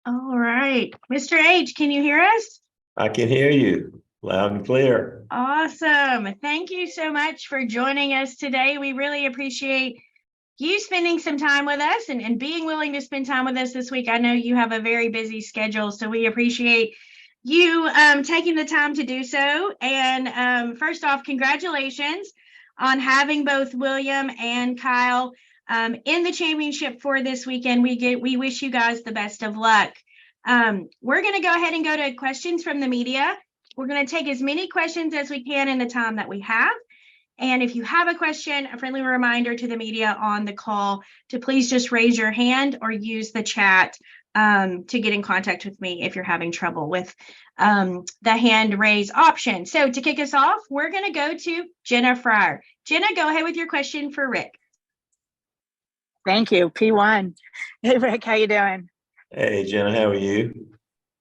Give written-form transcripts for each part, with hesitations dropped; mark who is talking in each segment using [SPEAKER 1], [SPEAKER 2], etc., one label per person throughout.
[SPEAKER 1] All right. Mr. H, can you hear us?
[SPEAKER 2] I can hear you loud and clear.
[SPEAKER 1] Awesome. Thank you so much for joining us today. We really appreciate you spending some time with us and being willing to spend time with us this week. I know you have a very busy schedule, so we appreciate you taking the time to do so. And first off, congratulations on having both William and Kyle in the championship for this weekend. We wish you guys the best of luck. We're going to go ahead and go to questions from the media. We're going to take as many questions as we can in the time that we have. And if you have a question, a friendly reminder to the media on the call to please just raise your hand or use the chat to get in contact with me if you're having trouble with the hand raise option. So to kick us off, we're going to go to Jenna Fryer. Jenna, go ahead with your question for Rick.
[SPEAKER 3] Thank you. P1. Hey, Rick, how you doing?
[SPEAKER 2] Hey, Jenna, how are you?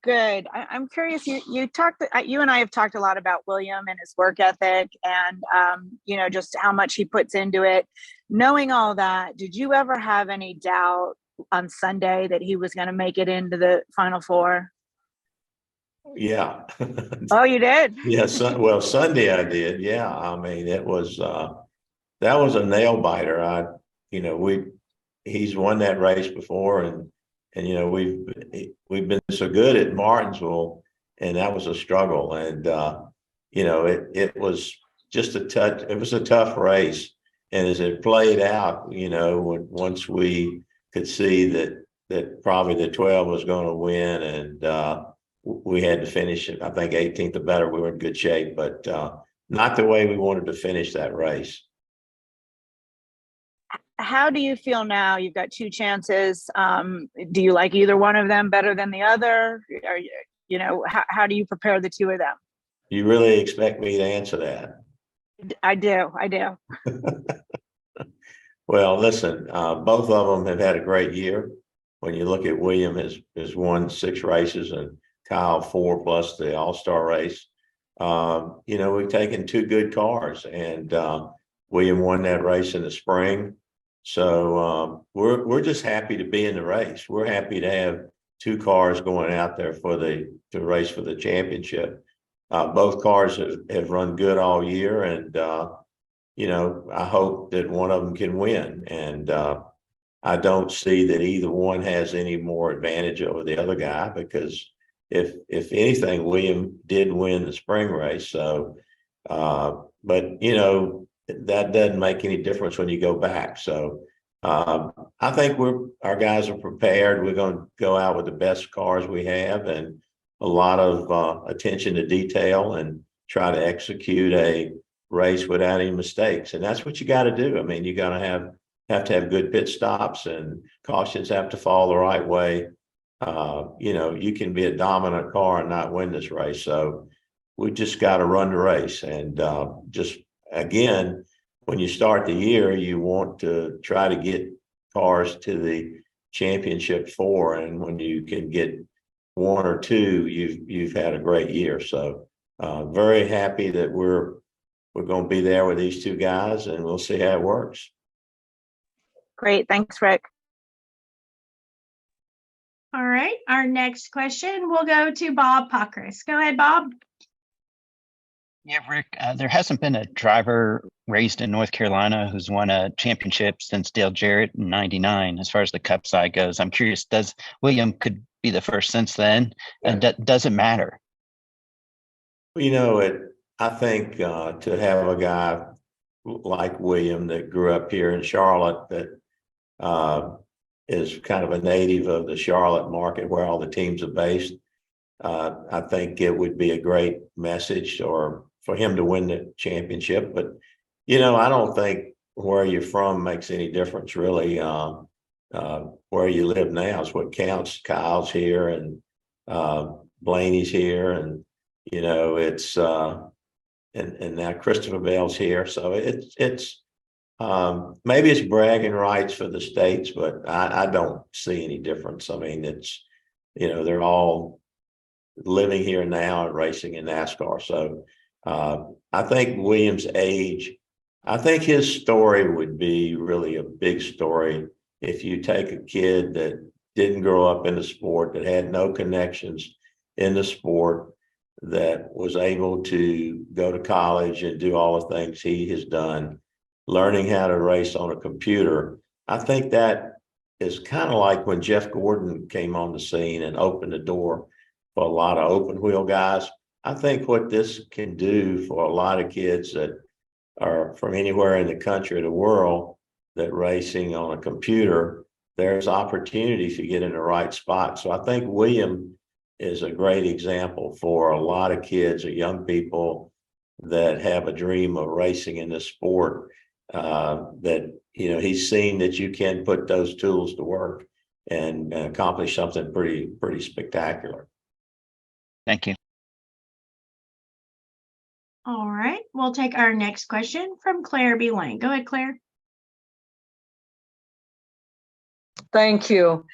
[SPEAKER 3] Good. I'm curious. You and I have talked a lot about William and his work ethic, and just how much he puts into it. Knowing all that, did you ever have any doubt on Sunday that he was going to make it into the Final Four?
[SPEAKER 2] Yeah.
[SPEAKER 3] Oh, you did?
[SPEAKER 2] Yeah. Well, Sunday I did. Yeah. I mean, that was a nail biter. He's won that race before, and we've been so good at Martinsville, and that was a struggle. And it was just it was a tough race. And as it played out, once we could see that probably the 12 was going to win, and we had to finish it, I think 18th or better, we were in good shape, but not the way we wanted to finish that race.
[SPEAKER 3] How do you feel now? You've got two chances. Do you like either one of them better than the other? How do you prepare the two of them?
[SPEAKER 2] You really expect me to answer that?
[SPEAKER 3] I do.
[SPEAKER 2] Well, listen, both of them have had a great year. When you look at William has won 6 races and Kyle 4 plus the All-Star race. We've taken 2 good cars, and William won that race in the spring. So we're just happy to be in the race. We're happy to have 2 cars going out there to race for the championship. Both cars have run good all year, and I hope that one of them can win. And I don't see that either one has any more advantage over the other guy, because if anything, William did win the spring race. So, but that doesn't make any difference when you go back. So I think our guys are prepared. We're going to go out with the best cars we have, and a lot of attention to detail, and try to execute a race without any mistakes. And that's what you got to do. I mean, you got to have to have good pit stops, and cautions have to fall the right way. You can be a dominant car and not win this race. So we just got to run the race. And just again, when you start the year, you want to try to get cars to the championship 4. And when you can get 1 or 2, you've had a great year. So very happy that we're going to be there with these 2 guys, and we'll see how it works.
[SPEAKER 3] Great. Thanks, Rick.
[SPEAKER 1] All right. Our next question will go to Bob Pockris. Go ahead, Bob.
[SPEAKER 4] Yeah, Rick, there hasn't been a driver raised in North Carolina who's won a championship since Dale Jarrett in '99, as far as the Cup side goes. I'm curious, does William could be the first since then? And does it matter?
[SPEAKER 2] I think to have a guy like William that grew up here in Charlotte, that is kind of a native of the Charlotte market where all the teams are based. I think it would be a great message for him to win the championship. But, I don't think where you're from makes any difference, really. Where you live now is what counts. Kyle's here, and Blaney's here, and, it's and now Christopher Bell's here. So it's maybe it's bragging rights for the states, but I don't see any difference. I mean, it's, they're all living here now and racing in NASCAR. So I think Williams' age, I think his story would be really a big story if you take a kid that didn't grow up in the sport, that had no connections in the sport, that was able to go to college and do all the things he has done, learning how to race on a computer. I think that is kind of like when Jeff Gordon came on the scene and opened the door for a lot of open wheel guys. I think what this can do for a lot of kids that are from anywhere in the country or the world that racing on a computer, there's opportunities to get in the right spot. So I think William is a great example for a lot of kids or young people that have a dream of racing in this sport, that, he's seen that you can put those tools to work and accomplish something pretty spectacular.
[SPEAKER 4] Thank you.
[SPEAKER 1] All right, we'll take our next question from Claire B. Lane. Go ahead, Claire.
[SPEAKER 5] Thank you.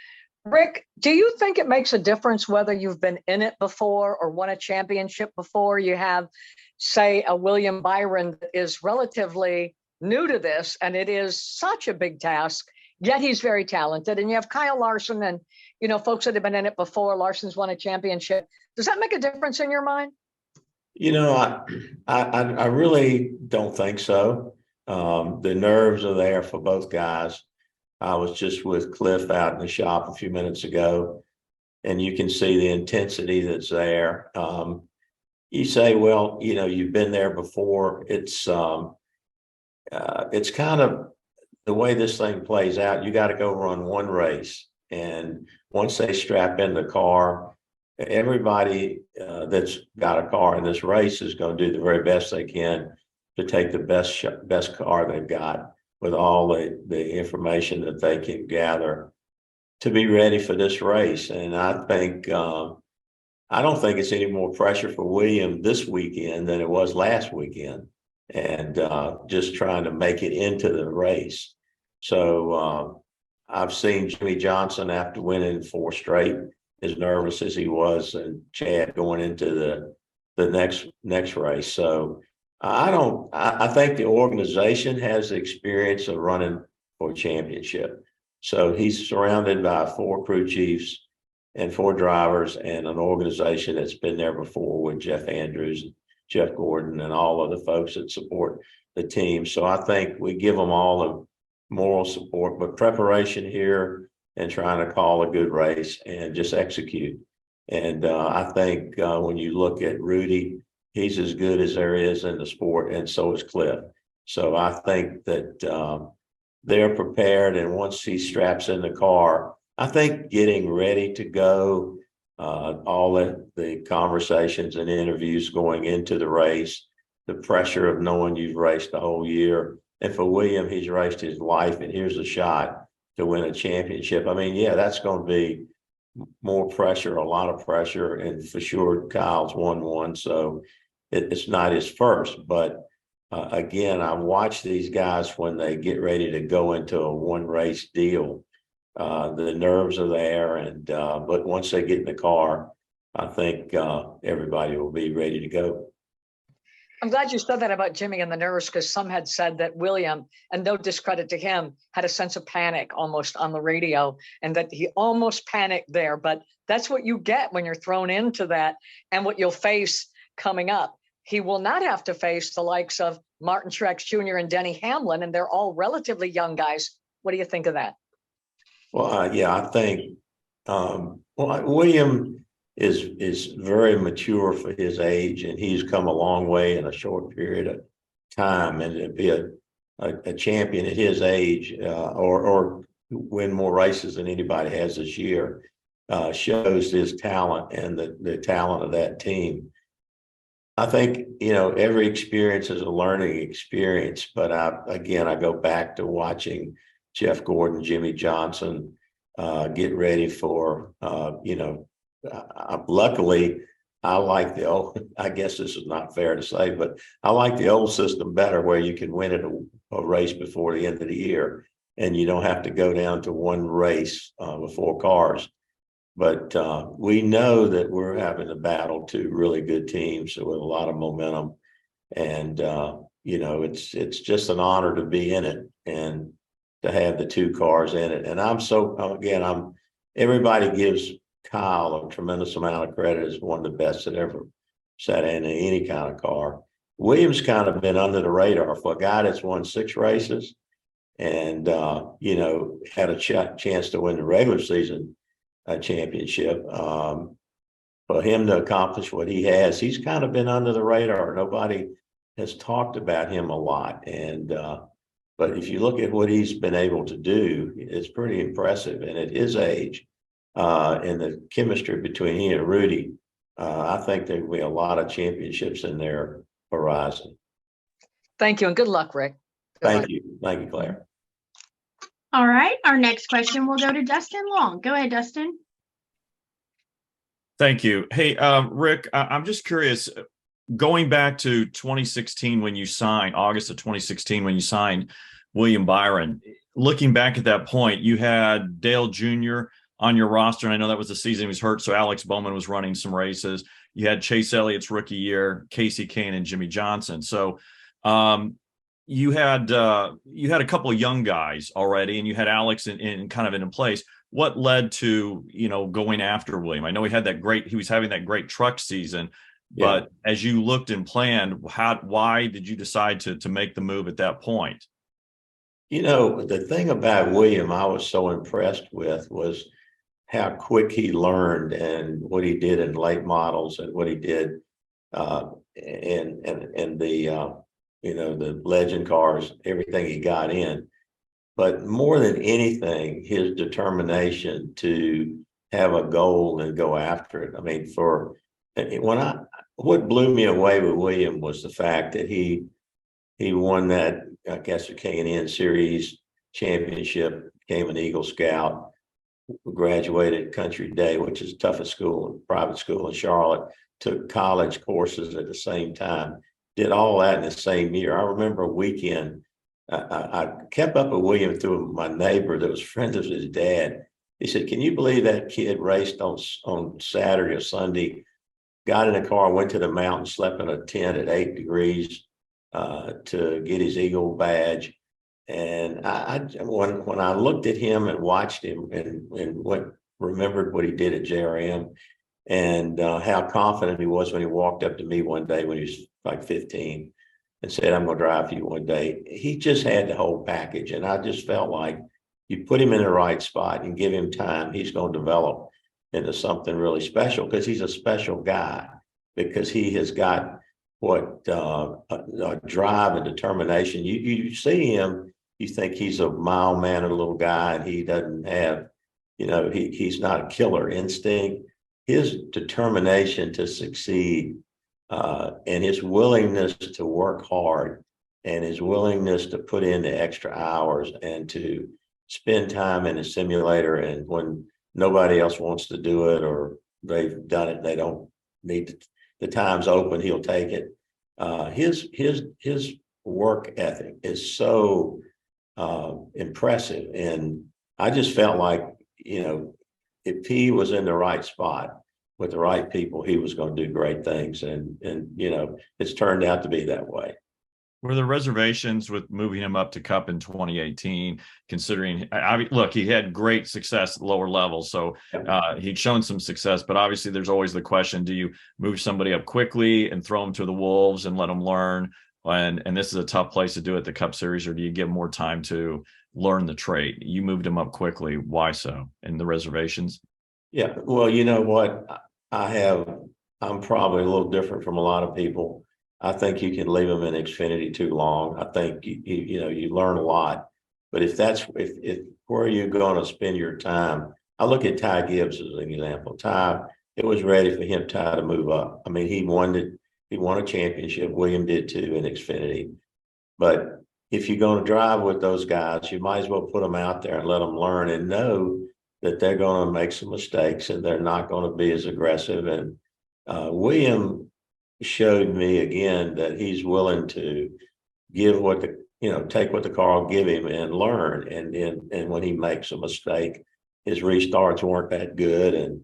[SPEAKER 5] Rick, do you think it makes a difference whether you've been in it before or won a championship before? You have, say, a William Byron that is relatively new to this, and it is such a big task, yet he's very talented. And you have Kyle Larson and, folks that have been in it before. Larson's won a championship. Does that make a difference in your mind?
[SPEAKER 2] I really don't think so. The nerves are there for both guys. I was just with Cliff out in the shop a few minutes ago, and you can see the intensity that's there. You say, well, you've been there before. It's kind of the way this thing plays out. You got to go run one race, and once they strap in the car, everybody that's got a car in this race is going to do the very best they can to take the best car they've got with all the information that they can gather to be ready for this race. And I think I don't think it's any more pressure for William this weekend than it was last weekend, and just trying to make it into the race. So I've seen Jimmy Johnson, after winning 4 straight, as nervous as he was, and Chad going into the next race. So I think the organization has the experience of running for a championship. So he's surrounded by 4 crew chiefs and 4 drivers and an organization that's been there before with Jeff Andrews, Jeff Gordon, and all of the folks that support the team. So I think we give them all the moral support, but preparation here and trying to call a good race and just execute. And I think when you look at Rudy, he's as good as there is in the sport, and so is Cliff. So I think that they're prepared, and once he straps in the car, I think getting ready to go, all the conversations and interviews going into the race, the pressure of knowing you've raced the whole year. And for William, he's raced his life, and here's a shot to win a championship. I mean, yeah, that's going to be more pressure, a lot of pressure, and for sure Kyle's won one, so it's not his first. But again, I watch these guys when they get ready to go into a one race deal. The nerves are there, and but once they get in the car, I think everybody will be ready to go.
[SPEAKER 5] I'm glad you said that about Jimmy and the nerves, because some had said that William, and no discredit to him, had a sense of panic almost on the radio, and that he almost panicked there. But that's what you get when you're thrown into that, and what you'll face coming up. He will not have to face the likes of Martin Truex Jr. and Denny Hamlin, and they're all relatively young guys. What do you think of that?
[SPEAKER 2] Well, yeah, I think William is very mature for his age, and he's come a long way in a short period of time. And to be a champion at his age, or win more races than anybody has this year, shows his talent and the talent of that team. I think, every experience is a learning experience, but I go back to watching Jeff Gordon, Jimmy Johnson get ready for, luckily, I like the old, I guess this is not fair to say, but I like the old system better, where you can win at a race before the end of the year, and you don't have to go down to one race before cars. But we know that we're having to battle 2 really good teams with a lot of momentum, and it's just an honor to be in it and to have the 2 cars in it. And I'm everybody gives Kyle a tremendous amount of credit as one of the best that ever sat in any kind of car. Williams kind of been under the radar for a guy that's won 6 races and, you know, had a chance to win the regular season championship. For him to accomplish what he has, he's kind of been under the radar. Nobody has talked about him a lot. And, but if you look at what he's been able to do, it's pretty impressive. And at his age, and the chemistry between he and Rudy, I think there will be a lot of championships in their horizon.
[SPEAKER 5] Thank you, and good luck, Rick. Good luck.
[SPEAKER 2] Thank you. Thank you, Claire.
[SPEAKER 1] All right, our next question will go to Dustin Long. Go ahead, Dustin.
[SPEAKER 6] Thank you. Hey, Rick, I'm just curious, going back to 2016 when you signed, August of 2016 when you signed William Byron, looking back at that point, you had Dale Jr. on your roster, and I know that was the season he was hurt, so Alex Bowman was running some races. You had Chase Elliott's rookie year, Casey Kane, and Jimmy Johnson. So you had a couple of young guys already, and you had Alex in kind of in place. What led to, you know, going after William? I know he was having that great truck season, but as you looked and planned, why did you decide to make the move at that point?
[SPEAKER 2] You know, the thing about William I was so impressed with was how quick he learned and what he did in late models and what he did in the you know, the legend cars, everything he got in. But more than anything, his determination to have a goal and go after it. I mean, what blew me away with William was the fact that he won that, I guess, the K&N Series championship, became an Eagle Scout, graduated Country Day, which is the toughest school, private school in Charlotte, took college courses at the same time, did all that in the same year. I remember a weekend, I kept up with William through my neighbor that was friends of his dad. He said, "Can you believe that kid raced on Saturday or Sunday, got in a car, went to the mountain, slept in a tent at 8 degrees to get his Eagle badge." And when I looked at him and watched him and remembered what he did at JRM and how confident he was when he walked up to me one day when he was like 15 and said, "I'm going to drive for you one day." He just had the whole package. And I just felt like you put him in the right spot and give him time, he's going to develop into something really special, because he's a special guy, because he has got what a drive and determination. You see him, you think he's a mild-mannered little guy, and he doesn't have, you know, he's not a killer instinct. His determination to succeed and his willingness to work hard and his willingness to put in the extra hours and to spend time in a simulator, and when nobody else wants to do it or they've done it, they don't need the time's open, he'll take it. His work ethic is so impressive, and I just felt like, you know, if he was in the right spot with the right people, he was going to do great things, and you know, it's turned out to be that way.
[SPEAKER 6] Were there reservations with moving him up to Cup in 2018, considering, look, he had great success at lower levels, so he'd shown some success, but obviously there's always the question, do you move somebody up quickly and throw them to the wolves and let them learn? And this is a tough place to do it, the Cup Series, or do you give more time to learn the trait? You moved him up quickly. Why so? And the reservations? Yeah,
[SPEAKER 2] well, you know what? I'm probably a little different from a lot of people. I think you can leave them in Xfinity too long. I think you know, you learn a lot, but if where you're going to spend your time, I look at Ty Gibbs as an example. Ty, it was ready for him, Ty, to move up. I mean, he won a championship. William did too in Xfinity. But if you're going to drive with those guys, you might as well put them out there and let them learn and know that they're going to make some mistakes and they're not going to be as aggressive. And William showed me again that he's willing to give take what the car will give him and learn. And when he makes a mistake, his restarts weren't that good, and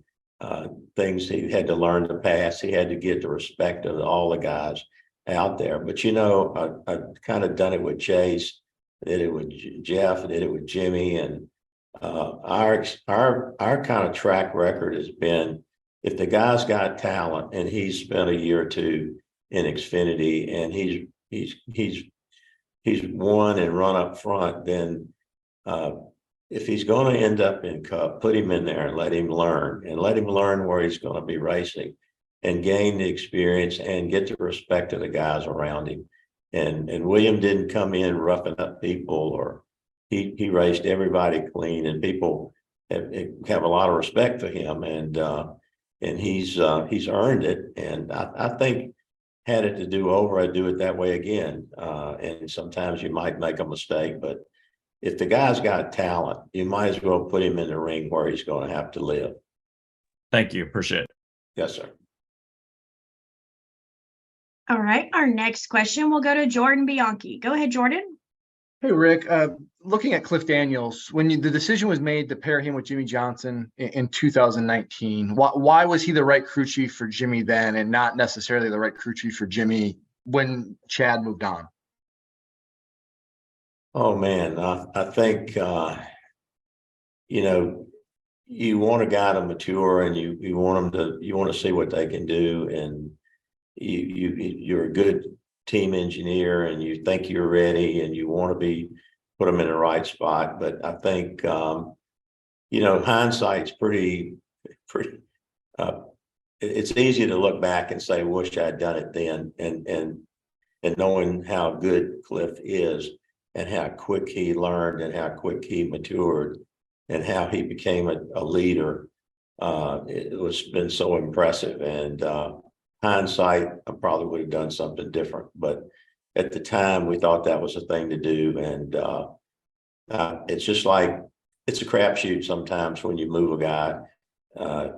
[SPEAKER 2] things he had to learn to pass. He had to get the respect of all the guys out there. But you know, I kind of done it with Chase, did it with Jeff, did it with Jimmy, and Our kind of track record has been, if the guy's got talent and he's spent a year or two in Xfinity and he's won and run up front, then if he's going to end up in Cup, put him in there and let him learn where he's going to be racing and gain the experience and get the respect of the guys around him. And William didn't come in roughing up people, or he raced everybody clean, and people have a lot of respect for him, and he's earned it. And I think, had it to do over, I'd do it that way again. And sometimes you might make a mistake, but if the guy's got talent, you might as well put him in the ring where he's going to have to live.
[SPEAKER 6] Thank you. Appreciate it.
[SPEAKER 2] Yes, sir.
[SPEAKER 1] All right. Our next question will go to Jordan Bianchi. Go ahead, Jordan.
[SPEAKER 7] Hey, Rick. Looking at Cliff Daniels, when the decision was made to pair him with Jimmy Johnson in 2019, why was he the right crew chief for Jimmy then and not necessarily the right crew chief for Jimmy when Chad moved on?
[SPEAKER 2] Oh, man, I think, you want a guy to mature, and you want to see what they can do. And you're a good team engineer, and you think you're ready, and you want to put them in the right spot. But I think, hindsight's pretty, it's easy to look back and say, wish I'd done it then. And knowing how good Cliff is, and how quick he learned, and how quick he matured, and how he became a leader, it was been so impressive. And hindsight, I probably would have done something different, but at the time we thought that was the thing to do. And it's just like, it's a crapshoot sometimes when you move a guy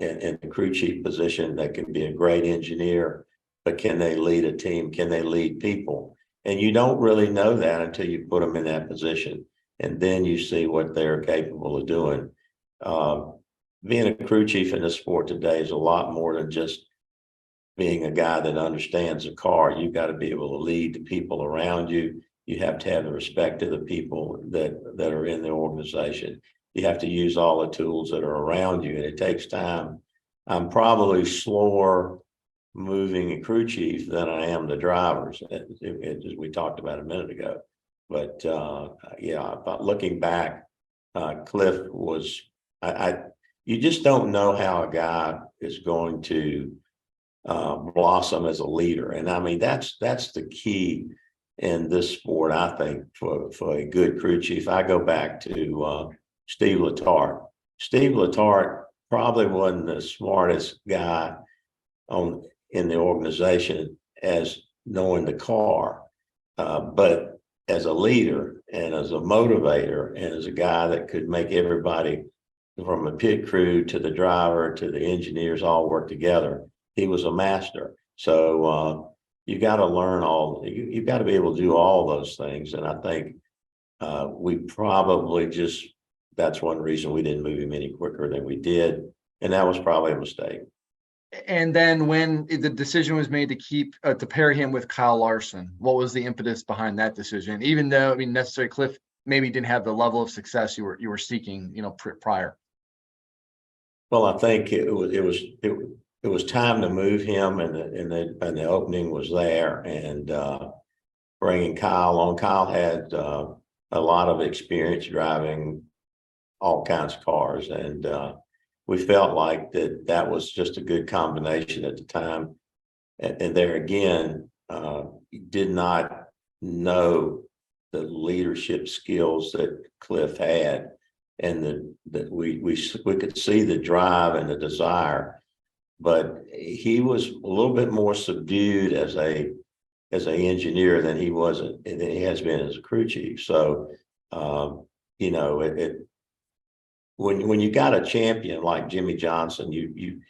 [SPEAKER 2] in the crew chief position that can be a great engineer, but can they lead a team? Can they lead people? And you don't really know that until you put them in that position, and then you see what they're capable of doing. Being a crew chief in this sport today is a lot more than just being a guy that understands a car. You've got to be able to lead the people around you. You have to have the respect of the people that are in the organization. You have to use all the tools that are around you, and it takes time. I'm probably slower moving a crew chief than I am the drivers, as we talked about a minute ago. But looking back, Cliff was, you just don't know how a guy is going to blossom as a leader. And I mean, that's the key in this sport, I think, for a good crew chief. I go back to Steve Letarte. Steve Letarte probably wasn't the smartest guy in the organization as knowing the car, but as a leader and as a motivator and as a guy that could make everybody from the pit crew to the driver to the engineers all work together, he was a master. So you got to learn you've got to be able to do all those things. And I think we probably that's one reason we didn't move him any quicker than we did. And that was probably a mistake.
[SPEAKER 7] And then when the decision was made to pair him with Kyle Larson, what was the impetus behind that decision? Even though, necessarily Cliff maybe didn't have the level of success you were seeking, prior.
[SPEAKER 2] Well, I think it was time to move him, and the opening was there, and bringing Kyle on. Kyle had a lot of experience driving all kinds of cars, and we felt like that was just a good combination at the time. And there again, did not know the leadership skills that Cliff had, and that we could see the drive and the desire, but he was a little bit more subdued as a engineer than he has been as a crew chief. So when you got a champion like Jimmy Johnson, you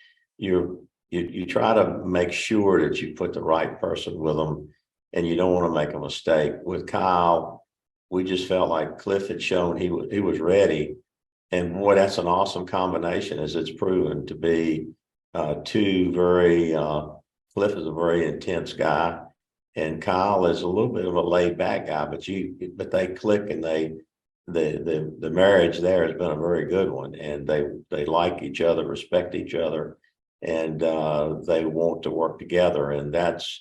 [SPEAKER 2] try to make sure that you put the right person with them, and you don't want to make a mistake. With Kyle, we just felt like Cliff had shown he was ready, and boy, that's an awesome combination, as it's proven to be. Two very Cliff is a very intense guy, and Kyle is a little bit of a laid back guy, but they click and they the marriage there has been a very good one, and they like each other, respect each other, and they want to work together. And that's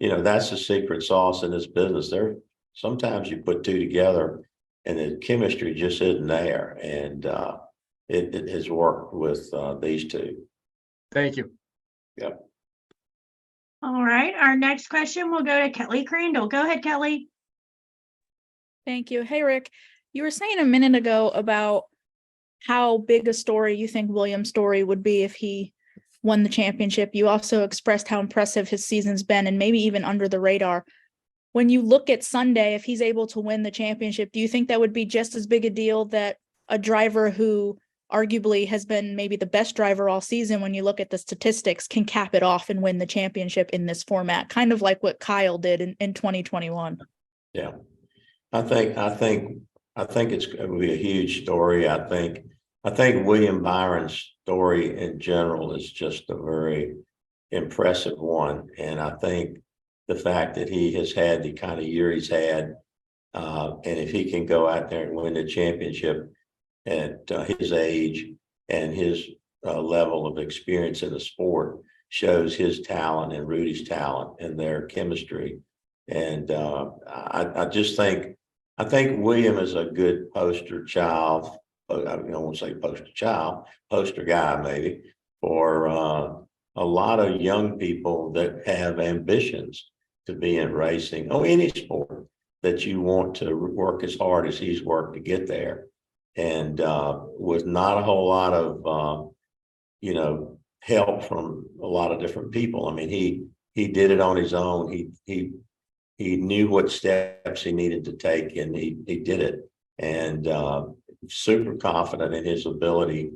[SPEAKER 2] the secret sauce in this business. There sometimes you put two together and the chemistry just isn't there, and it has worked with these two.
[SPEAKER 7] Thank you.
[SPEAKER 2] Yep.
[SPEAKER 1] All right. Our next question will go to Kelly Crandall. Go ahead, Kelly.
[SPEAKER 8] Thank you. Hey, Rick, you were saying a minute ago about how big a story you think William's story would be if he won the championship. You also expressed how impressive his season's been and maybe even under the radar. When you look at Sunday, if he's able to win the championship, do you think that would be just as big a deal that a driver who arguably has been maybe the best driver all season, when you look at the statistics, can cap it off and win the championship in this format, kind of like what Kyle did in 2021?
[SPEAKER 2] Yeah, I think it's going to be a huge story. I think William Byron's story in general is just a very impressive one, and I think the fact that he has had the kind of year he's had, and if he can go out there and win the championship at his age and his level of experience in the sport, shows his talent and Rudy's talent and their chemistry. And I think William is a good poster child. I won't say poster child, poster guy maybe, for a lot of young people that have ambitions to be in racing or any sport, that you want to work as hard as he's worked to get there. And with not a whole lot of help from a lot of different people. I mean, he did it on his own. He knew what steps he needed to take, and he did it. And super confident in his ability,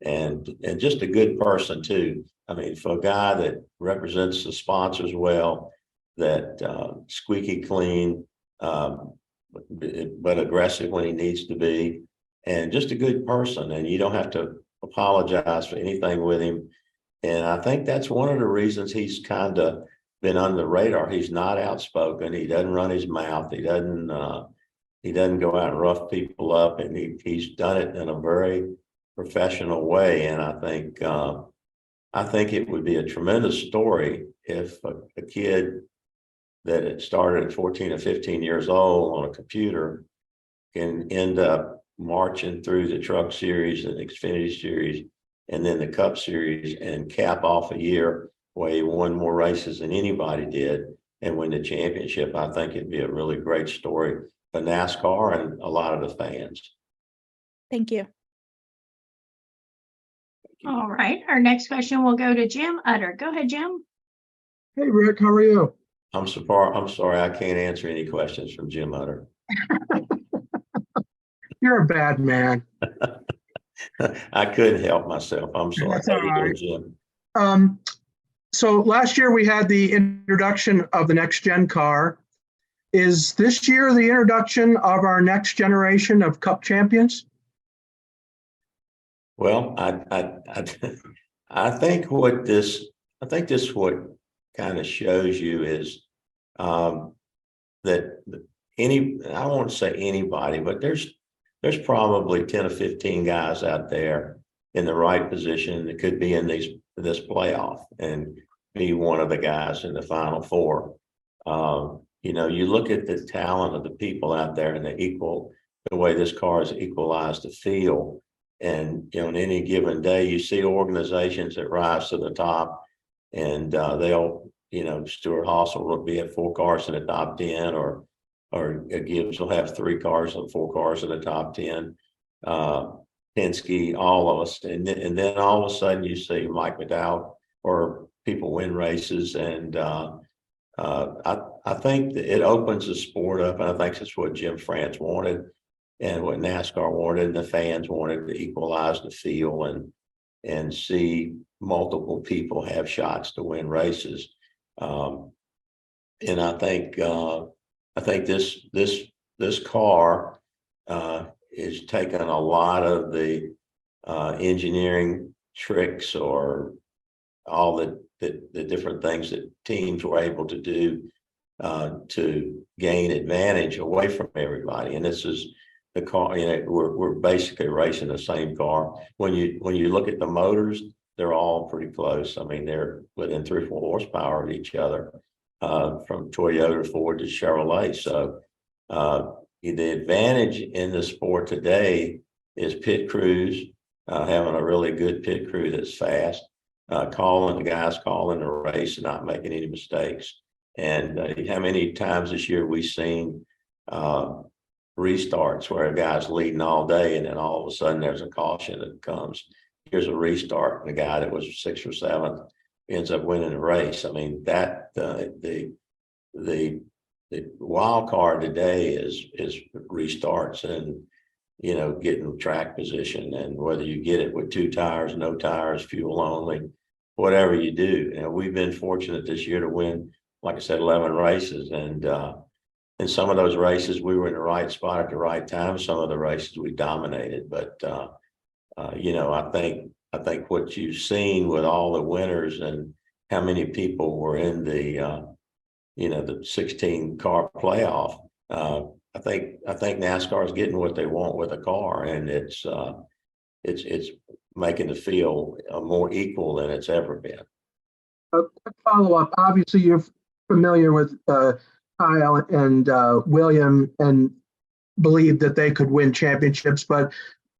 [SPEAKER 2] and just a good person too. I mean, for a guy that represents the sponsors well, that squeaky clean, but aggressive when he needs to be, and just a good person. And you don't have to apologize for anything with him. And I think that's one of the reasons he's kind of been under the radar. He's not outspoken. He doesn't run his mouth. He doesn't go out and rough people up, and he's done it in a very professional way. And I think it would be a tremendous story if a kid that had started at 14 or 15 years old on a computer can end up marching through the Truck Series and Xfinity Series and then the Cup Series and cap off a year where he won more races than anybody did and win the championship. I think it'd be a really great story for NASCAR and a lot of the fans.
[SPEAKER 8] Thank you.
[SPEAKER 1] All right. Our next question will go to Jim Utter. Go ahead, Jim.
[SPEAKER 9] Hey, Rick, how are you?
[SPEAKER 2] I'm sorry, I can't answer any questions from Jim Utter.
[SPEAKER 9] You're a bad man.
[SPEAKER 2] I couldn't help myself. I'm sorry.
[SPEAKER 9] That's all right.
[SPEAKER 2] Jim.
[SPEAKER 9] So last year we had the introduction of the next gen car. Is this year the introduction of our next generation of Cup champions?
[SPEAKER 2] Well, I think this what kind of shows you is that I won't say anybody, but there's probably 10 or 15 guys out there in the right position that could be in this playoff and be one of the guys in the Final Four. You look at the talent of the people out there and the way this car is equalized the field. And on any given day, you see organizations that rise to the top, and they'll, Stuart Haas will be at 4 cars in the top 10, or Gibbs will have 3 cars and 4 cars in the top 10. Penske, all of us, and then all of a sudden you see Mike McDowell or people win races, and I think that it opens the sport up, and I think that's what Jim France wanted, and what NASCAR wanted, and the fans wanted, to equalize the field and see multiple people have shots to win races. And I think this car is taking a lot of the engineering tricks, or all the different things that teams were able to do to gain advantage away from everybody. And this is the car, we're basically racing the same car. When you look at the motors, they're all pretty close. I mean, they're within 3 or 4 horsepower of each other, from Toyota, Ford to Chevrolet. So the advantage in the sport today is pit crews, having a really good pit crew that's fast, calling the race and not making any mistakes. And how many times this year we've seen restarts where a guy's leading all day and then all of a sudden there's a caution that comes. Here's a restart, and the guy that was 6th or 7th ends up winning the race. I mean, that the wild card today is restarts and getting track position, and whether you get it with 2 tires, no tires, fuel only, whatever you do. We've been fortunate this year to win, like I said, 11 races, and in some of those races we were in the right spot at the right time. Some of the races we dominated, but I think what you've seen with all the winners and how many people were in the 16 car playoff. I think NASCAR is getting what they want with a car, and it's making the field more equal than it's ever been.
[SPEAKER 9] A quick follow-up. Obviously, you're familiar with Kyle and William and believe that they could win championships, but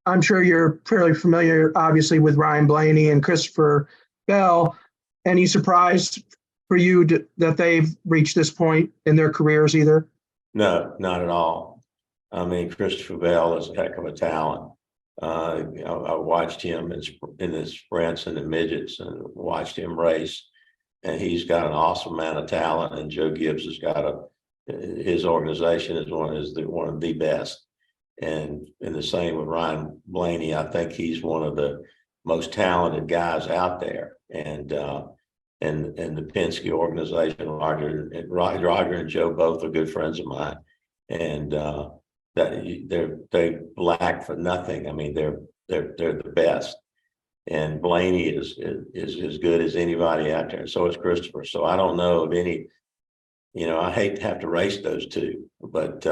[SPEAKER 9] I'm sure you're fairly familiar, obviously, with Ryan Blaney and Christopher Bell. Any surprise for you that they've reached this point in their careers either?
[SPEAKER 2] No, not at all. I mean, Christopher Bell is a heck of a talent. I watched him in the sprints and the midgets and watched him race, and he's got an awesome amount of talent. And Joe Gibbs has got his organization is one of the best. And the same with Ryan Blaney. I think he's one of the most talented guys out there. And the Penske organization, Roger and Joe both are good friends of mine, and that they lack for nothing. I mean, they're the best, and Blaney is as good as anybody out there, and so is Christopher. So I don't know of any. I hate to have to race those two, but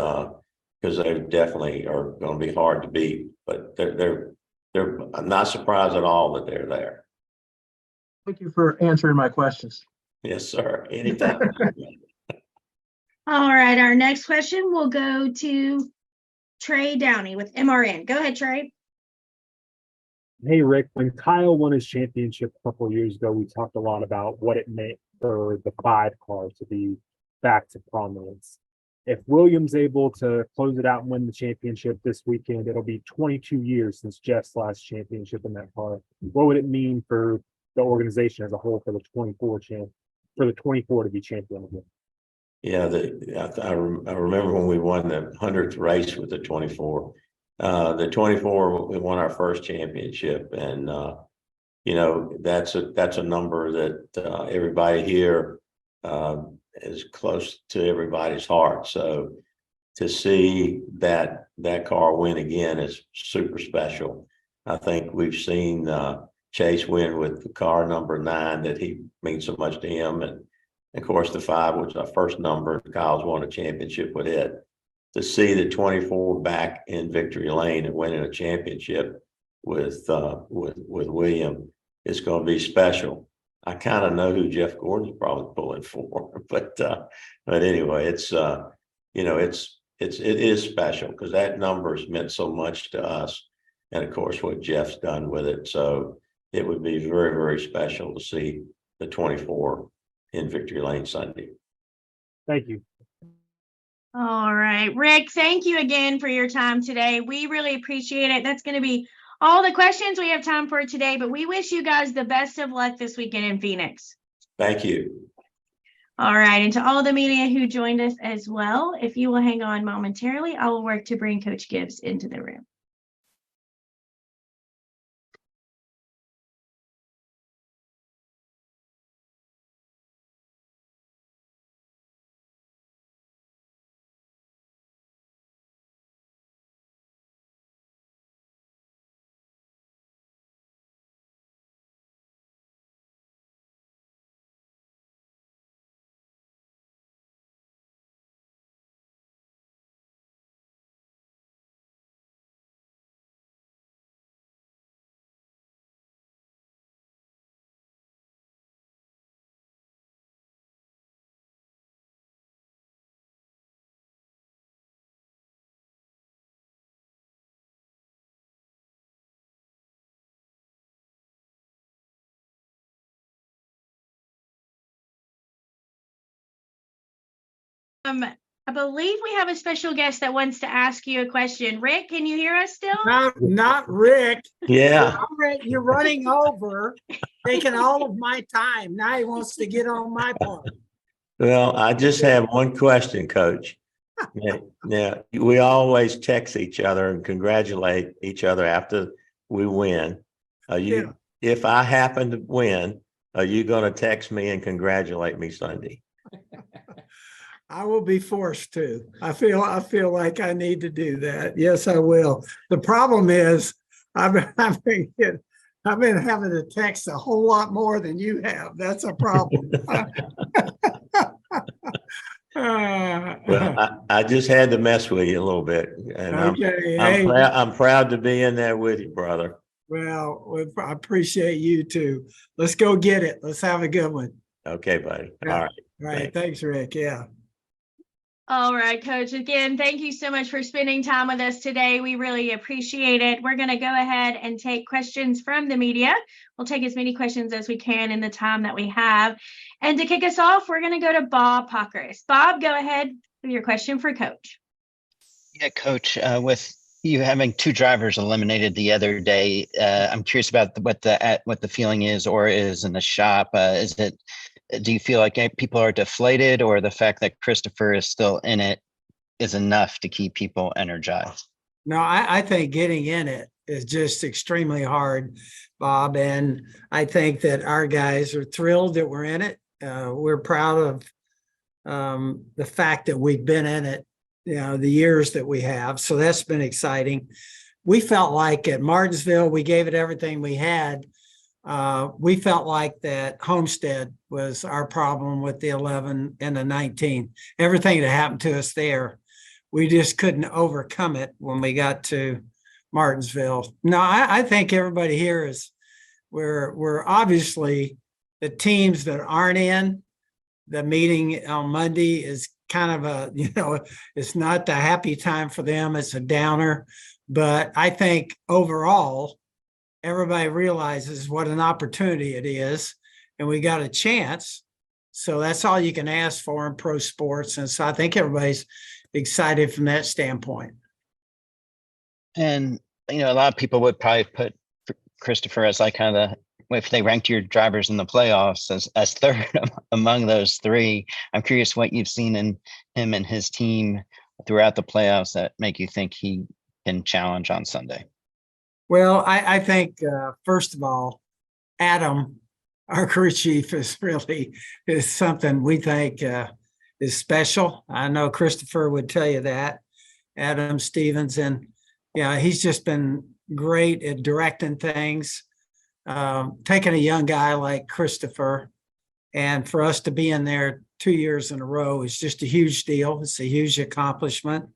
[SPEAKER 2] because they definitely are going to be hard to beat. But I'm not surprised at all that they're there.
[SPEAKER 9] Thank you for answering my questions.
[SPEAKER 2] Yes, sir. Anytime.
[SPEAKER 1] All right, our next question will go to Trey Downey with MRN. Go ahead, Trey.
[SPEAKER 10] Hey, Rick, when Kyle won his championship a couple of years ago, we talked a lot about what it meant for the 5 car to be back to prominence. If Williams able to close it out and win the championship this weekend, it'll be 22 years since Jeff's last championship in that car. What would it mean for the organization as a whole for the 24 to be champion again?
[SPEAKER 2] Yeah, I remember when we won the 100th race with the 24. The 24, we won our first championship, and that's a number that everybody here is close to everybody's heart. So to see that car win again is super special. I think we've seen Chase win with the car number 9, that he means so much to him, and of course the 5 was our first number. Kyle's won a championship with it. To see the 24 back in victory lane and winning a championship with William, it's going to be special. I kind of know who Jeff Gordon's probably pulling for, but anyway, it is special because that number has meant so much to us, and of course what Jeff's done with it. So it would be very, very special to see the 24 in victory lane Sunday.
[SPEAKER 10] Thank you.
[SPEAKER 1] All right, Rick, thank you again for your time today. We really appreciate it. That's going to be all the questions we have time for today, but we wish you guys the best of luck this weekend in Phoenix.
[SPEAKER 2] Thank you.
[SPEAKER 1] All right, and to all the media who joined us as well, if you will hang on momentarily, I will work to bring Coach Gibbs into the room. I believe we have a special guest that wants to ask you a question. Rick, can you hear us still?
[SPEAKER 11] Not Rick.
[SPEAKER 2] Yeah.
[SPEAKER 11] You're running over, taking all of my time. Now he wants to get on my part.
[SPEAKER 2] Well, I just have one question, Coach. Now, we always text each other and congratulate each other after we win. If I happen to win, are you going to text me and congratulate me Sunday?
[SPEAKER 11] I will be forced to. I feel like I need to do that. Yes, I will. The problem is I've been having to text a whole lot more than you have. That's a problem.
[SPEAKER 2] Well, I just had to mess with you a little bit, and I'm proud to be in there with you, brother.
[SPEAKER 11] Well, I appreciate you too. Let's go get it. Let's have a good one.
[SPEAKER 2] Okay, buddy.
[SPEAKER 11] Yeah.
[SPEAKER 2] All right.
[SPEAKER 11] All right. Thanks, Rick. Yeah.
[SPEAKER 1] All right, Coach. Again, thank you so much for spending time with us today. We really appreciate it. We're going to go ahead and take questions from the media. We'll take as many questions as we can in the time that we have. And to kick us off, we're going to go to Bob Pockris. Bob, go ahead with your question for Coach.
[SPEAKER 4] Yeah, Coach, with you having two drivers eliminated the other day, I'm curious about what the feeling is or is in the shop. Do you feel like people are deflated, or the fact that Christopher is still in it is enough to keep people energized?
[SPEAKER 11] No, I think getting in it is just extremely hard, Bob. And I think that our guys are thrilled that we're in it. We're proud of the fact that we've been in it, the years that we have. So that's been exciting. We felt like at Martinsville, we gave it everything we had. We felt like that Homestead was our problem with the 11 and the 19. Everything that happened to us there, we just couldn't overcome it when we got to Martinsville. No, I think everybody here we're obviously the teams that aren't in the meeting on Monday is kind of it's not the happy time for them. It's a downer, but I think overall, everybody realizes what an opportunity it is, and we got a chance. So that's all you can ask for in pro sports. And so I think everybody's excited from that standpoint.
[SPEAKER 4] And, a lot of people would probably put Christopher as like kind of if they ranked your drivers in the playoffs as third among those three. I'm curious what you've seen in him and his team throughout the playoffs that make you think he can challenge on Sunday.
[SPEAKER 11] Well, I think, first of all, Adam, our crew chief, is something we think is special. I know Christopher would tell you that, Adam Stevens. And, he's just been great at directing things, taking a young guy like Christopher. And for us to be in there 2 years in a row is just a huge deal. It's a huge accomplishment.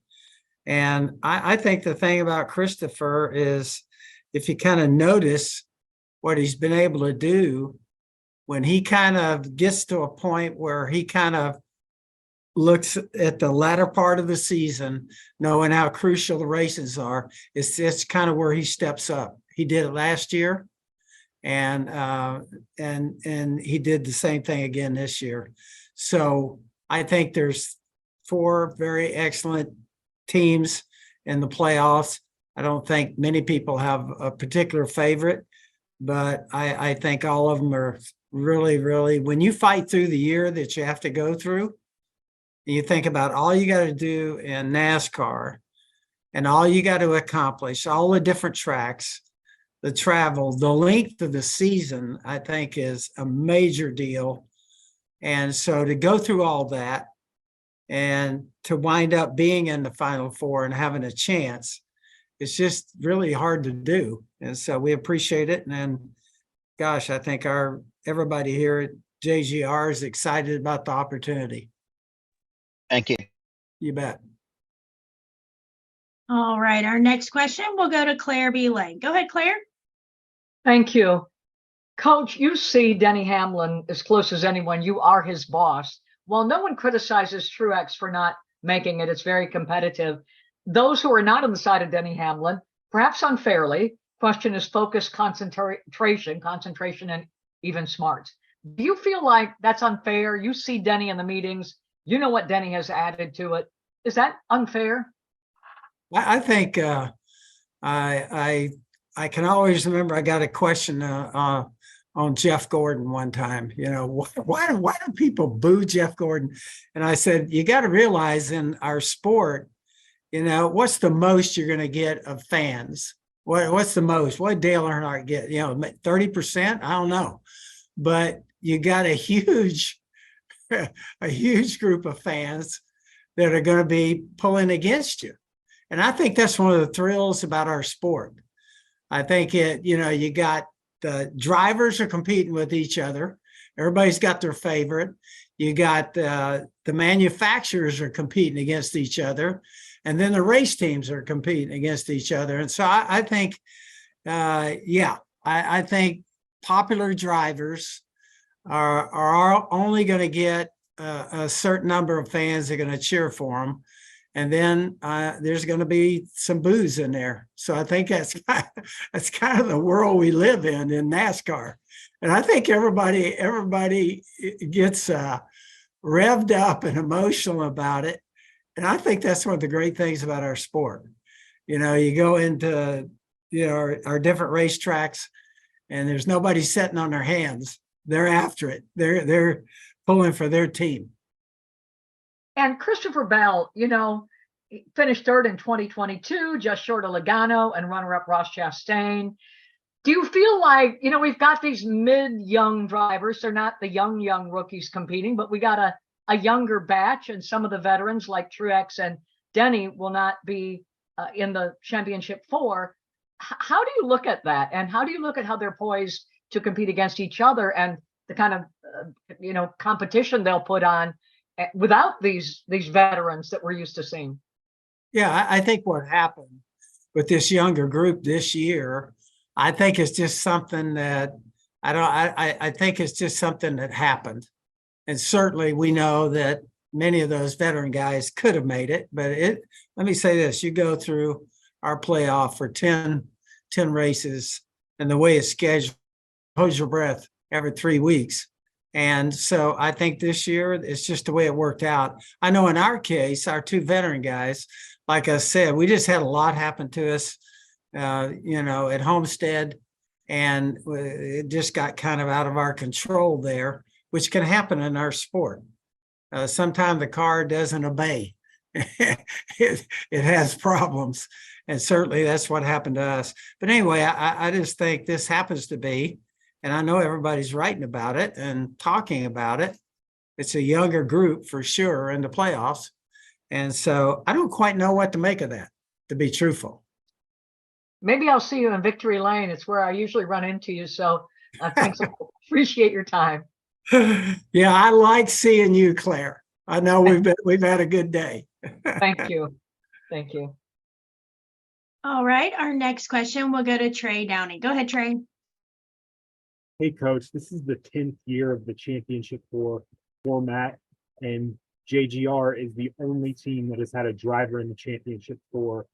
[SPEAKER 11] And I think the thing about Christopher is, if you kind of notice what he's been able to do when he kind of gets to a point where he kind of looks at the latter part of the season, knowing how crucial the races are, it's kind of where he steps up. He did it last year, and he did the same thing again this year. So I think there's 4 very excellent teams in the playoffs. I don't think many people have a particular favorite, but I think all of them are really, really, when you fight through the year that you have to go through, and you think about all you got to do in NASCAR and all you got to accomplish, all the different tracks, the travel, the length of the season, I think is a major deal. And so to go through all that and to wind up being in the Final Four and having a chance, it's just really hard to do. And so we appreciate it. And then, gosh, I think everybody here at JGR is excited about the opportunity.
[SPEAKER 4] Thank you.
[SPEAKER 11] You bet.
[SPEAKER 1] All right. Our next question will go to Claire B. Lane. Go ahead, Claire.
[SPEAKER 5] Thank you. Coach, you see Denny Hamlin as close as anyone. You are his boss. While no one criticizes Truex for not making it, it's very competitive. Those who are not on the side of Denny Hamlin, perhaps unfairly, question his focus, concentration, and even smarts. Do you feel like that's unfair? You see Denny in the meetings.
[SPEAKER 12] You know what Denny has added to it. Is that unfair?
[SPEAKER 11] I think I can always remember I got a question on Jeff Gordon one time. You know, why do people boo Jeff Gordon? And I said, you got to realize in our sport, you know, what's the most you're going to get of fans? What's the most? What did Dale Earnhardt get? You know, 30%? I don't know, but you got a huge group of fans that are going to be pulling against you. And I think that's one of the thrills about our sport. I think you got the drivers are competing with each other. Everybody's got their favorite. You got the manufacturers are competing against each other. And then the race teams are competing against each other. And so I think, I think popular drivers are only going to get a certain number of fans that are going to cheer for them. And then there's going to be some boos in there. So I think that's kind of the world we live in NASCAR. And I think everybody gets revved up and emotional about it. And I think that's one of the great things about our sport. You know, you go into, our different racetracks and there's nobody sitting on their hands. They're after it. They're pulling for their team.
[SPEAKER 12] And Christopher Bell, finished third in 2022, just short of Logano, and runner-up Ross Chastain. Do you feel like, we've got these mid-young drivers. They're not the young rookies competing, but we got a younger batch, and some of the veterans like Truex and Denny will not be in the championship 4. How do you look at that? And how do you look at how they're poised to compete against each other and the kind of, competition they'll put on without these veterans that we're used to seeing?
[SPEAKER 11] Yeah, I think what happened with this younger group this year, I think it's just something that I think it's just something that happened. And certainly we know that many of those veteran guys could have made it, but let me say this, you go through our playoff for 10 races and the way it's scheduled, hold your breath every 3 weeks. And so I think this year it's just the way it worked out. I know in our case, our 2 veteran guys, like I said, we just had a lot happen to us, at Homestead, and it just got kind of out of our control there, which can happen in our sport. Sometimes the car doesn't obey. it has problems. And certainly that's what happened to us. But anyway, I just think this happens to be, and I know everybody's writing about it and talking about it. It's a younger group for sure in the playoffs. And so I don't quite know what to make of that, to be truthful.
[SPEAKER 12] Maybe I'll see you in Victory Lane. It's where I usually run into you. So thanks. Appreciate your time.
[SPEAKER 11] Yeah, I like seeing you, Claire. I know we've had a good day.
[SPEAKER 12] Thank you. Thank you.
[SPEAKER 1] All right. Our next question will go to Trey Downey. Go ahead, Trey.
[SPEAKER 10] Hey, Coach, this is the 10th year of the Championship 4 format, and JGR is the only team that has had a driver in the Championship 4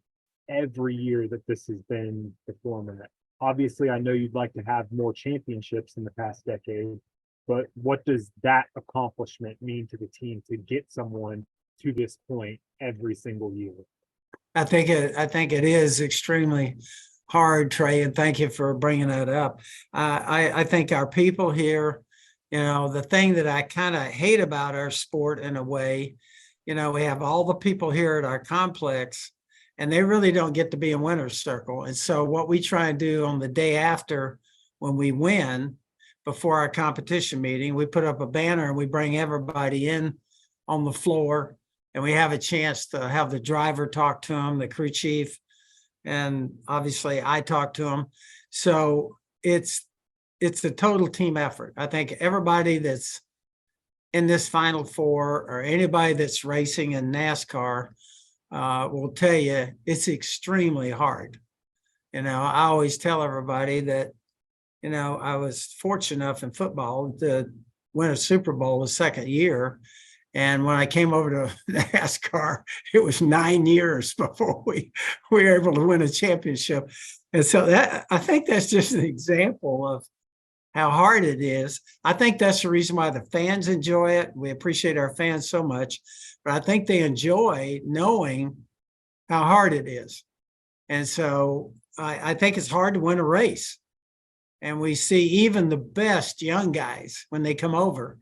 [SPEAKER 10] every year that this has been the format. Obviously, I know you'd like to have more championships in the past decade, but what does that accomplishment mean to the team to get someone to this point every single year?
[SPEAKER 11] I think it is extremely hard, Trey, and thank you for bringing that up. I think our people here, the thing that I kind of hate about our sport in a way, we have all the people here at our complex, and they really don't get to be in winner's circle. And so what we try and do on the day after when we win, before our competition meeting, we put up a banner and we bring everybody in on the floor, and we have a chance to have the driver talk to them, the crew chief, and obviously I talk to them. So it's a total team effort. I think everybody that's in this Final Four or anybody that's racing in NASCAR will tell you it's extremely hard. I always tell everybody that, I was fortunate enough in football to win a Super Bowl the second year. And when I came over to NASCAR, it was 9 years before we were able to win a championship. And so I think that's just an example of how hard it is. I think that's the reason why the fans enjoy it. We appreciate our fans so much, but I think they enjoy knowing how hard it is. And so I think it's hard to win a race. And we see even the best young guys, when they come over,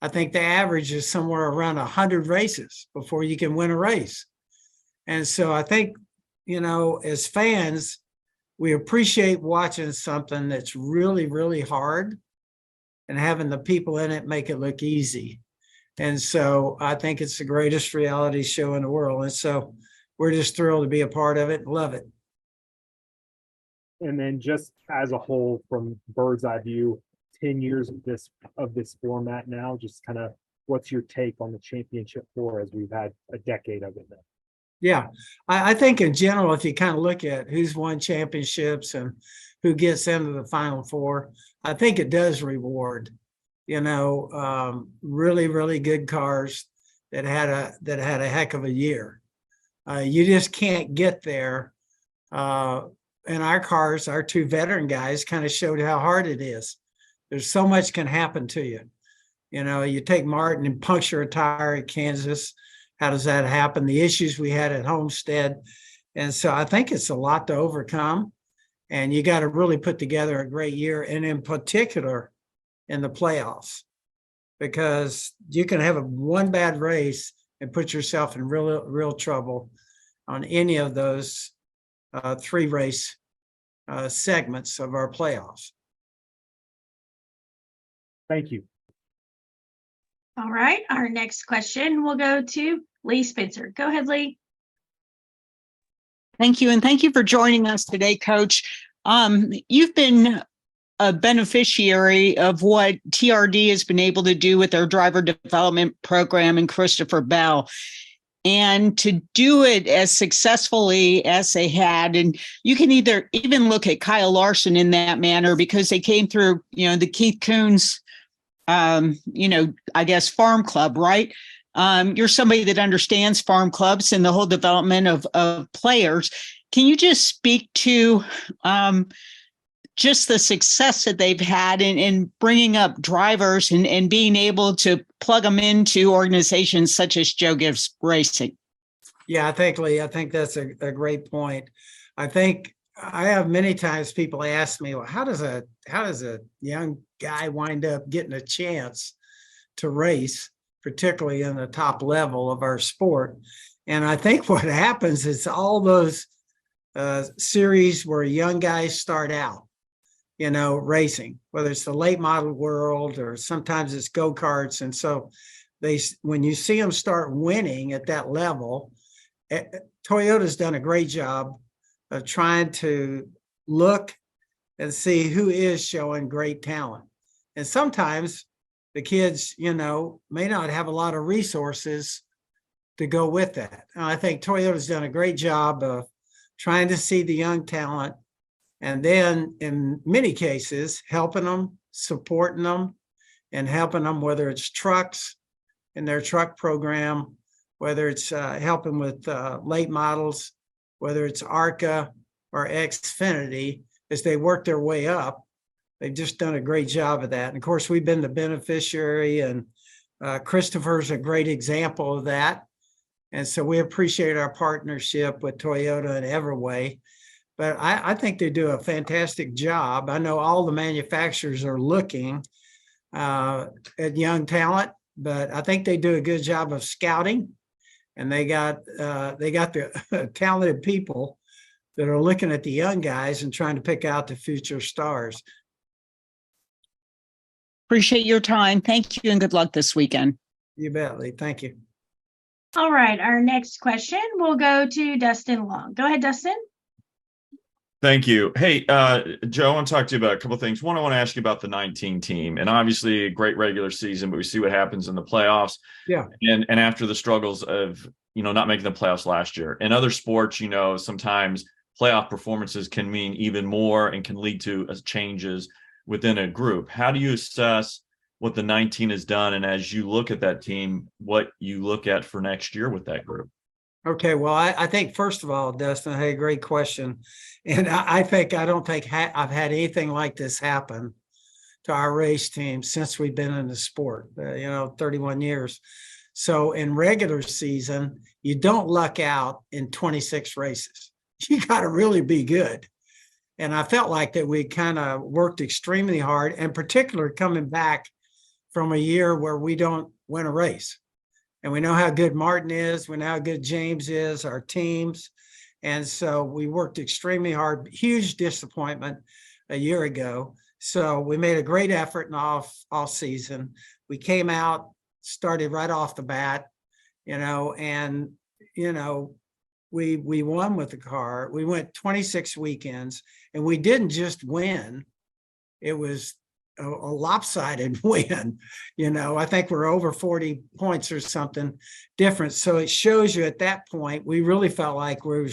[SPEAKER 11] I think the average is somewhere around 100 races before you can win a race. And so I think, as fans, we appreciate watching something that's really, really hard and having the people in it make it look easy. And so I think it's the greatest reality show in the world. And so we're just thrilled to be a part of it and love it.
[SPEAKER 10] And then just as a whole, from bird's eye view, 10 years of this format now, just kind of what's your take on the championship four as we've had a decade of it now?
[SPEAKER 11] Yeah, I think in general, if you kind of look at who's won championships and who gets into the Final Four, I think it does reward, really, really good cars that had a heck of a year. You just can't get there. And our cars, our two veteran guys, kind of showed how hard it is. There's so much can happen to you. You take Martin and puncture a tire at Kansas. How does that happen? The issues we had at Homestead. And so I think it's a lot to overcome. And you got to really put together a great year, and in particular in the playoffs, because you can have one bad race and put yourself in real trouble on any of those 3 race segments of our playoffs.
[SPEAKER 10] Thank you.
[SPEAKER 1] All right. Our next question will go to Lee Spencer. Go ahead, Lee.
[SPEAKER 13] Thank you. And thank you for joining us today, Coach. You've been a beneficiary of what TRD has been able to do with their driver development program and Christopher Bell. And to do it as successfully as they had, and you can even look at Kyle Larson in that manner, because they came through, the Keith Coons, I guess, farm club, right? You're somebody that understands farm clubs and the whole development of players. Can you just speak to just the success that they've had in bringing up drivers and being able to plug them into organizations such as Joe Gibbs Racing?
[SPEAKER 11] Yeah, Lee, I think that's a great point. I think I have many times people ask me, well, how does a young guy wind up getting a chance to race, particularly in the top level of our sport? And I think what happens is all those series where young guys start out, racing, whether it's the late model world or sometimes it's go-karts. And so when you see them start winning at that level, Toyota's done a great job of trying to look and see who is showing great talent. And sometimes the kids, may not have a lot of resources to go with that. And I think Toyota's done a great job of trying to see the young talent, and then in many cases, helping them, supporting them, and helping them, whether it's trucks in their truck program, whether it's helping with late models, whether it's ARCA or Xfinity, as they work their way up. They've just done a great job of that. And of course, we've been the beneficiary, and Christopher's a great example of that. And so we appreciate our partnership with Toyota in every way. But I think they do a fantastic job. I know all the manufacturers are looking at young talent, but I think they do a good job of scouting, and they got the talented people that are looking at the young guys and trying to pick out the future stars.
[SPEAKER 13] Appreciate your time. Thank you, and good luck this weekend.
[SPEAKER 11] You bet, Lee. Thank you.
[SPEAKER 1] All right. Our next question will go to Dustin Long. Go ahead, Dustin.
[SPEAKER 6] Thank you. Hey, Joe, I want to talk to you about a couple of things. One, I want to ask you about the 19 team, and obviously a great regular season, but we see what happens in the playoffs.
[SPEAKER 11] Yeah.
[SPEAKER 6] And after the struggles of, not making the playoffs last year. In other sports, sometimes playoff performances can mean even more and can lead to changes within a group. How do you assess what the 19 has done? And as you look at that team, what you look at for next year with that group?
[SPEAKER 11] Okay, well, I think first of all, Dustin, hey, great question. And I don't think I've had anything like this happen to our race team since we've been in the sport, 31 years. So in regular season, you don't luck out in 26 races. You got to really be good. And I felt like that we kind of worked extremely hard, and particularly coming back from a year where we don't win a race. And we know how good Martin is. We know how good James is, our teams. And so we worked extremely hard. Huge disappointment a year ago. So we made a great effort in off season. We came out, started right off the bat, and, we won with the car. We went 26 weekends, and we didn't just win. It was a lopsided win. I think we're over 40 points or something different. So it shows you at that point, we really felt like we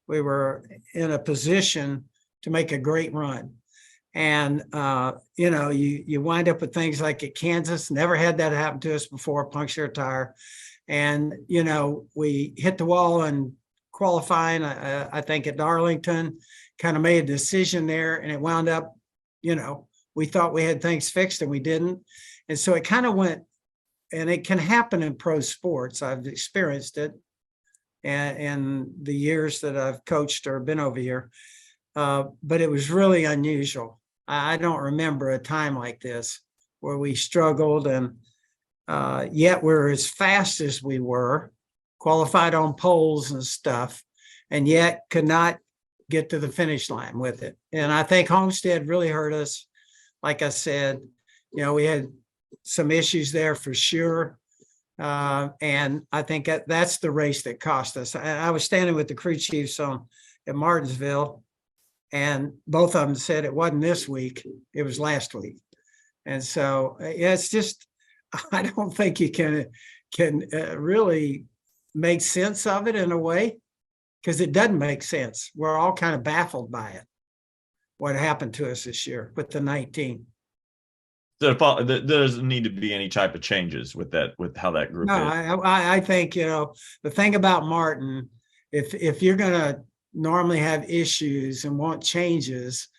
[SPEAKER 11] were in a position to make a great run. And, you wind up with things like at Kansas, never had that happen to us before, puncture a tire. And, we hit the wall and qualifying, I think at Darlington, kind of made a decision there, and it wound up, we thought we had things fixed and we didn't. And so it kind of went, and it can happen in pro sports. I've experienced it and the years that I've coached or been over here. But it was really unusual. I don't remember a time like this where we struggled, and yet we're as fast as we were, qualified on poles and stuff, and yet could not get to the finish line with it. And I think Homestead really hurt us. Like I said, we had some issues there for sure. And I think that's the race that cost us. I was standing with the crew chiefs at Martinsville, and both of them said it wasn't this week, it was last week. And so it's just, I don't think you can really make sense of it in a way, because it doesn't make sense. We're all kind of baffled by it, what happened to us this year with the 19.
[SPEAKER 6] There doesn't need to be any type of changes with how that group
[SPEAKER 11] No,
[SPEAKER 6] is.
[SPEAKER 11] I think, the thing about Martin, if you're going to normally have issues and want changes,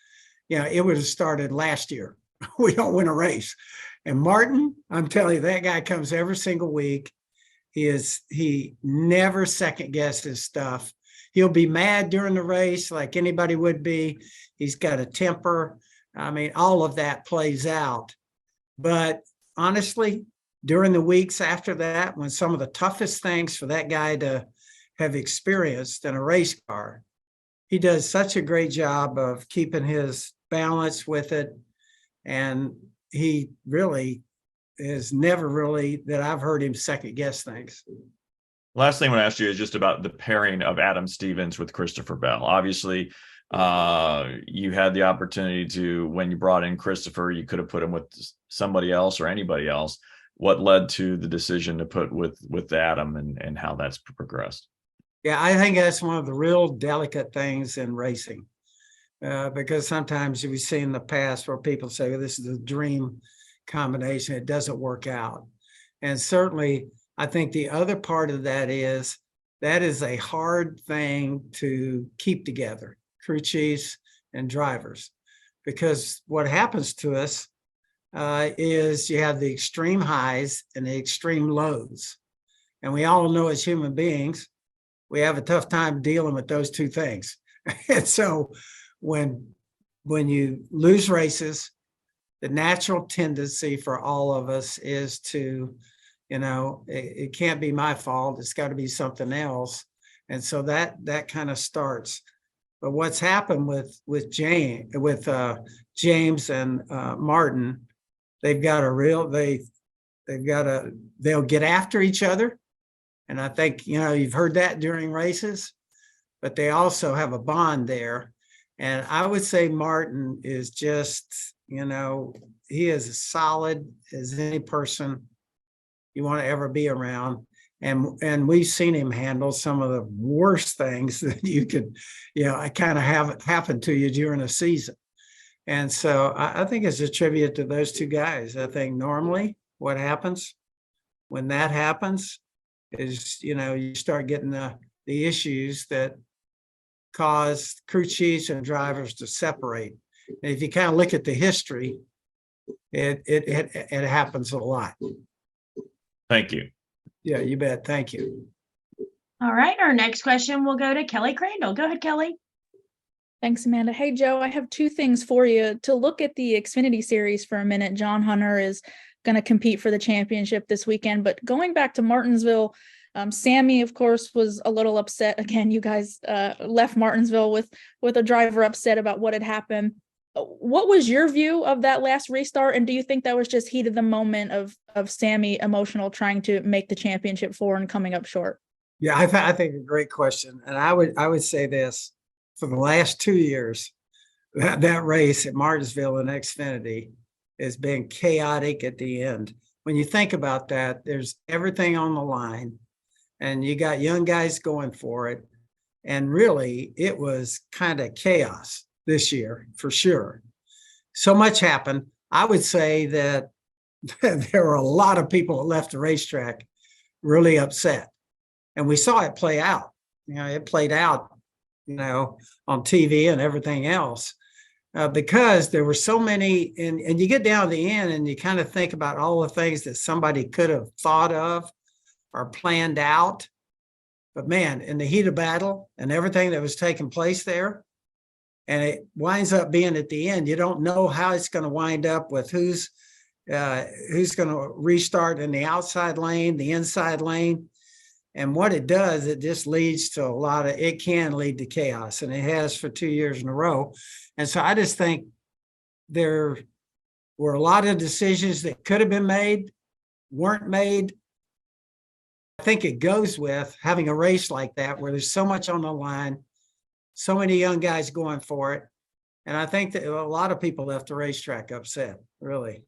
[SPEAKER 11] it would have started last year. We don't win a race. And Martin, I'm telling you, that guy comes every single week. He never second guesses stuff. He'll be mad during the race like anybody would be. He's got a temper. I mean, all of that plays out. But honestly, during the weeks after that, when some of the toughest things for that guy to have experienced in a race car, he does such a great job of keeping his balance with it. And he really is never really, that I've heard him second guess things.
[SPEAKER 6] Last thing I want to ask you is just about the pairing of Adam Stevens with Christopher Bell. Obviously, you had the opportunity to, when you brought in Christopher, you could have put him with somebody else or anybody else. What led to the decision to put with Adam, and how that's progressed?
[SPEAKER 11] Yeah, I think that's one of the real delicate things in racing, because sometimes we've seen in the past where people say, well, this is a dream combination. It doesn't work out. And certainly, I think the other part of that is a hard thing to keep together, crew chiefs and drivers, because what happens to us is you have the extreme highs and the extreme lows. And we all know as human beings, we have a tough time dealing with those two things. And so when you lose races, the natural tendency for all of us is to, it can't be my fault. It's got to be something else. And so that kind of starts. But what's happened with James and Martin, they'll get after each other. And I think, you've heard that during races, but they also have a bond there. And I would say Martin is just, he is as solid as any person you want to ever be around. And we've seen him handle some of the worst things that you could, kind of have happen to you during a season. And so I think it's a tribute to those two guys. I think normally what happens when that happens is, you start getting the issues that cause crew chiefs and drivers to separate. And if you kind of look at the history, It happens a lot.
[SPEAKER 6] Thank you.
[SPEAKER 11] Yeah, you bet. Thank you.
[SPEAKER 1] All right, our next question will go to Kelly Crandall. Go ahead, Kelly.
[SPEAKER 8] Thanks, Amanda. Hey, Joe, I have two things for you. To look at the Xfinity Series for a minute, John Hunter is going to compete for the championship this weekend. But going back to Martinsville, Sammy, of course, was a little upset. Again, you guys left Martinsville with a driver upset about what had happened. What was your view of that last restart? And do you think that was just heat of the moment of Sammy emotional trying to make the championship four and coming up short?
[SPEAKER 11] Yeah, I think a great question. And I would say this. For the last 2 years, that race at Martinsville and Xfinity has been chaotic at the end. When you think about that, there's everything on the line, and you got young guys going for it. And really, it was kind of chaos this year, for sure. So much happened. I would say that there were a lot of people that left the racetrack really upset. And we saw it play out. It played out on TV and everything else, because there were so many, and you get down to the end and you kind of think about all the things that somebody could have thought of or planned out. But man, in the heat of battle and everything that was taking place there, and it winds up being at the end, you don't know how it's going to wind up with who's going to restart in the outside lane, the inside lane. And what it does, it just leads to it can lead to chaos, and it has for 2 years in a row. And so I just think there were a lot of decisions that could have been made, weren't made. I think it goes with having a race like that where there's so much on the line, so many young guys going for it. And I think that a lot of people left the racetrack upset, really.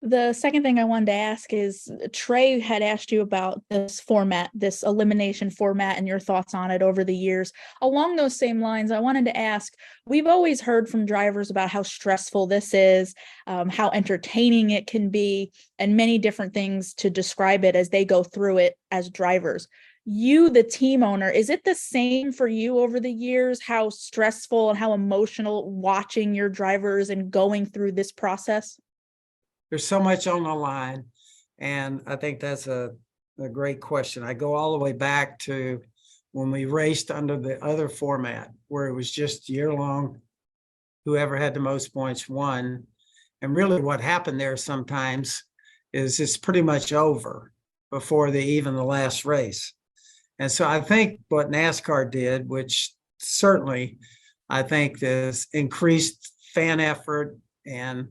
[SPEAKER 8] The second thing I wanted to ask is Trey had asked you about this format, this elimination format, and your thoughts on it over the years. Along those same lines, I wanted to ask, we've always heard from drivers about how stressful this is, how entertaining it can be, and many different things to describe it as they go through it as drivers. You, the team owner, is it the same for you over the years, how stressful and how emotional watching your drivers and going through this process?
[SPEAKER 11] There's so much on the line, and I think that's a great question. I go all the way back to when we raced under the other format, where it was just year long, whoever had the most points won. And really what happened there sometimes is it's pretty much over before even the last race. And so I think what NASCAR did, which certainly I think has increased fan effort and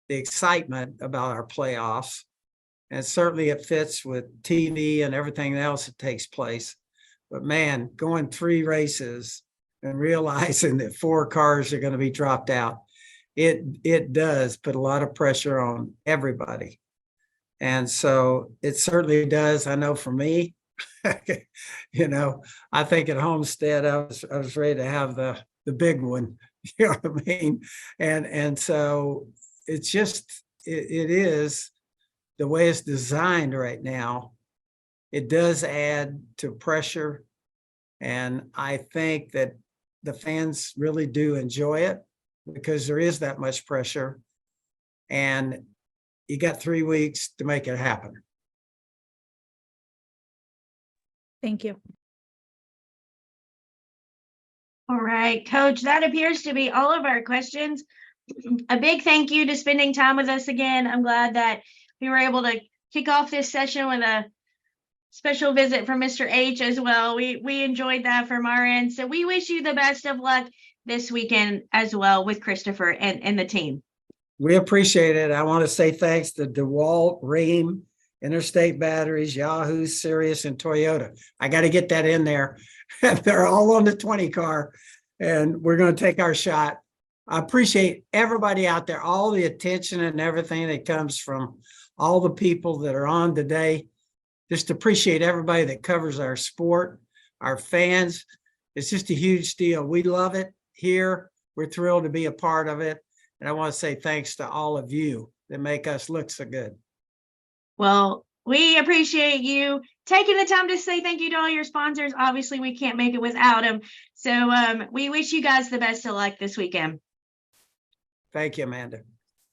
[SPEAKER 11] the excitement about our playoffs, and certainly it fits with TV and everything else that takes place. But man, going 3 races and realizing that 4 cars are going to be dropped out, it does put a lot of pressure on everybody. And so it certainly does. I know for me, I think at Homestead, I was ready to have the big one, you know what I mean? And so it's just, it is the way it's designed right now. It does add to pressure. And I think that the fans really do enjoy it because there is that much pressure. And you got 3 weeks to make it happen.
[SPEAKER 8] Thank you.
[SPEAKER 1] All right, Coach, that appears to be all of our questions. A big thank you to spending time with us again. I'm glad that we were able to kick off this session with a special visit from Mr. H as well. We enjoyed that from our end. So we wish you the best of luck this weekend as well with Christopher and the team.
[SPEAKER 11] We appreciate it. I want to say thanks to DeWalt, Rheem, Interstate Batteries, Yahoo, Sirius, and Toyota. I got to get that in there. They're all on the 20 car, and we're going to take our shot. I appreciate everybody out there, all the attention and everything that comes from all the people that are on today. Just appreciate everybody that covers our sport, our fans. It's just a huge deal. We love it here. We're thrilled to be a part of it. And I want to say thanks to all of you that make us look so good.
[SPEAKER 1] Well, we appreciate you taking the time to say thank you to all your sponsors. Obviously, we can't make it without them. So we wish you guys the best of luck this weekend.
[SPEAKER 11] Thank you, Amanda.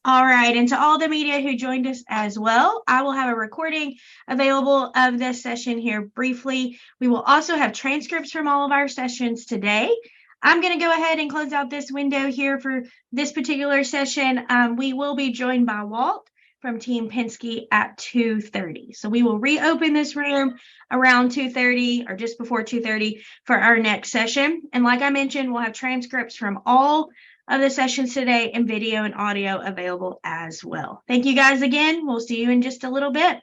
[SPEAKER 1] All right. And to all the media who joined us as well, I will have a recording available of this session here briefly. We will also have transcripts from all of our sessions today. I'm going to go ahead and close out this window here for this particular session. We will be joined by Walt from Team Penske at 2:30. So we will reopen this room around 2:30 or just before 2:30 for our next session. And like I mentioned, we'll have transcripts from all of the sessions today and video and audio available as well. Thank you guys again. We'll see you in just a little bit.